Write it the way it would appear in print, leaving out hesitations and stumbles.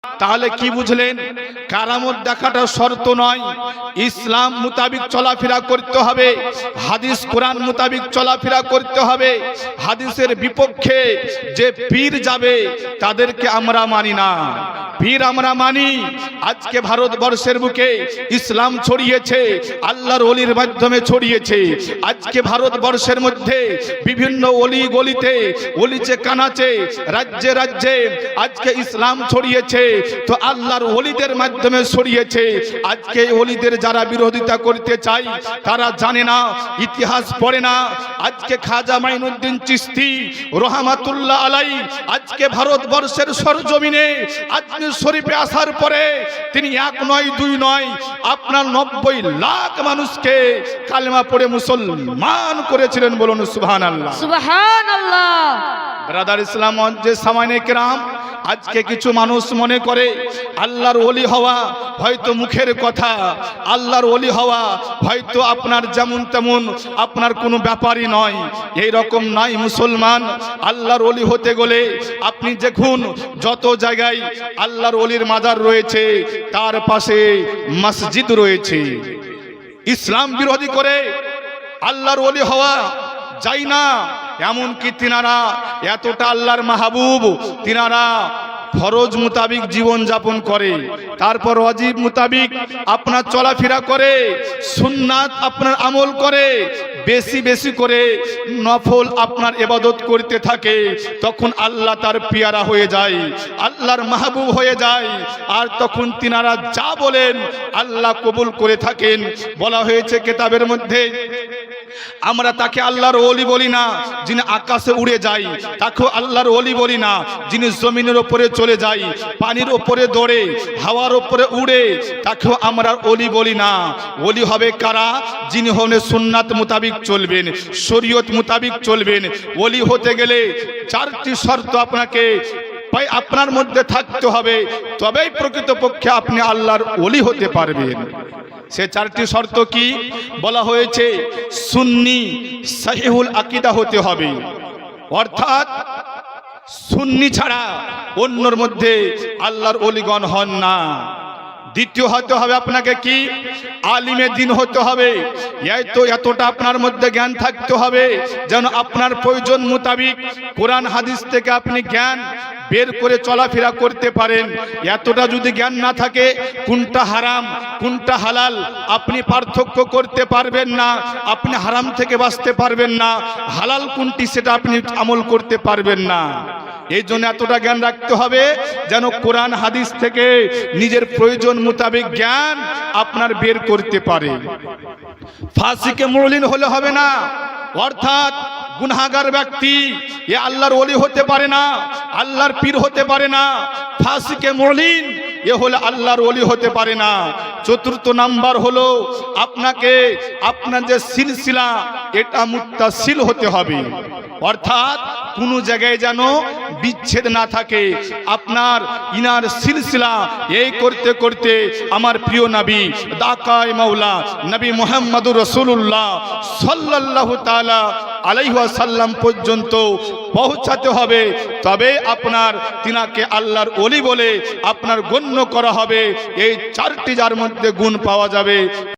তাহলে কি বুঝলেন? কারামত দেখাটা শর্ত নয়, ইসলাম মোতাবিক চলাফেরা করতে হবে, হাদিস কোরআন মোতাবিক চলাফেরা করতে হবে। হাদিসের বিপক্ষে যে পীর যাবে তাদেরকে আমরা মানি না, পীর আমরা মানি। আজকে ভারতবর্ষের বুকে ইসলাম ছড়িয়েছে, আল্লাহর ওলির মাধ্যমে ছড়িয়েছে। আজকে ভারতবর্ষের মধ্যে বিভিন্ন অলি গলিতে, অলিচে কানাচে, রাজ্যে রাজ্যে আজকে ইসলাম ছড়িয়েছে, তো আল্লাহর ওলিদের মাধ্যমে ছড়িয়েছে। আজকে ওলিদের যারা বিরোধিতা করতে চায় তারা জানে না, ইতিহাস পড়ে না। আজকে খাজা মাইনুদ্দিন চিশতি রহমাতুল্লাহ আলাই আজকে ভারতবর্ষের সরজমিনে আজমির শরীফে আসার পরে তিনি এক নয় দুই নয় আপনার 90 লাখ মানুষকে কালেমা পড়ে মুসলমান করেছিলেন। বলুন সুবহানাল্লাহ, সুবহানাল্লাহ। ব্রাদার ইসলাম যে সামানে কেরাম, আজকে কিছু মানুষ মনে করে আল্লাহর ওলি হওয়া হয়তো মুখের কথা, আল্লাহর ওলি হওয়া হয়তো আপনার যেমন তেমন আপনার কোনো ব্যাপারই নয়। এই রকম নাই মুসলমান। আল্লাহর ওলি হতে গেলে আপনি দেখুন যত জায়গায় আল্লাহর ওলির মাজার রয়েছে তার পাশে মসজিদ রয়েছে। ইসলাম বিরোধী করে আল্লাহর ওলি হওয়া যায় না। এমনকি তিনারা এতটা আল্লাহর মাহবুব, তিনারা ফরজ মোতাবিক জীবন যাপন করে, তারপর ওয়াজিব মোতাবিক আপনার চলাফেরা করে, সুন্নাত আপনার আমল করে, বেশি বেশি করে নফল আপনার ইবাদত করতে থাকে। তখন আল্লাহ তার পিয়ারা হয়ে যায়, আল্লাহর মাহবুব হয়ে যায়। আর তখন তিনারা যা বলেন আল্লাহ কবুল করে থাকেন। বলা হয়েছে কিতাবের মধ্যে, আমরা তাকে আল্লাহর ওলি বলি না যিনি আকাশে উড়ে যায়, তাকেও আল্লাহর ওলি বলি না যিনি জমিনের উপরে চলে যায়, পানির উপরে দৌড়ে, হাওয়ার উপরে উড়ে, তাকেও আমরা ওলি বলি না। ওলি হবে কারা? যিনি হলেন সুন্নাত মোতাবিক চলবেন, শরীয়ত মোতাবিক চলবেন। ওলি হতে গেলে 4টি শর্ত আপনাকে আপনার মধ্যে থাকতে হবে, তবেই প্রকৃতপক্ষে আপনি আল্লাহর ওলি হতে পারবেন। সে 4টি শর্ত কি? বলা হয়েছে সুন্নি সহিহুল আকীদা হতে হবে, অর্থাৎ সুন্নি ছাড়া অন্যর মধ্যে আল্লাহর ওলিগণ হন না। দ্বিতীয় হতে হবে আপনাকে কি? আলিমে দ্বীন হতে হবে। এতটা আপনার মধ্যে জ্ঞান থাকতে হবে যেন আপনার প্রয়োজন মোতাবিক কোরআন হাদিস থেকে আপনি জ্ঞান বের করে চলাফেরা করতে পারেন। এতটা যদি জ্ঞান না থাকে, কোনটা হারাম কোনটা হালাল আপনি পার্থক্য করতে পারবেন না, আপনি হারাম থেকে বাঁচতে পারবেন না, হালাল কোনটি সেটা আপনি আমল করতে পারবেন না। এই জন্য এতটা জ্ঞান রাখতে হবে যেন কোরআন হাদিস থেকে নিজের প্রয়োজন মোতাবেক জ্ঞান আপনার বের করতে পারে। ফাসিকে মুলিন হলে হবে না, অর্থাৎ গুনাহগার ব্যক্তি এ আল্লাহর ওলি হতে পারে না, আল্লাহর পীর হতে পারে না। ফাসিকে মুলিন এ হলে আল্লাহর ওলি হতে পারে না। চতুর্থ নাম্বার হলো আপনাকে আপনার যে সিলসিলা এটা মুত্তাসিল হতে হবে, অর্থাৎ কোনো জায়গায় যেন বিচ্ছেদ না থাকে। আপনার ইনার সিলসিলা এই করতে করতে আমার প্রিয় নবী দাকায়ে মাওলা নবী মুহাম্মদুর রাসূলুল্লাহ সাল্লাল্লাহু তাআলা আলাইহি ওয়াসাল্লাম পর্যন্ত পৌঁছাতে হবে, তবে আপনার তিনাকে আল্লাহর ওলি বলে আপনার গণ্য করা হবে। এই 4টি যার মধ্যে গুণ পাওয়া যাবে।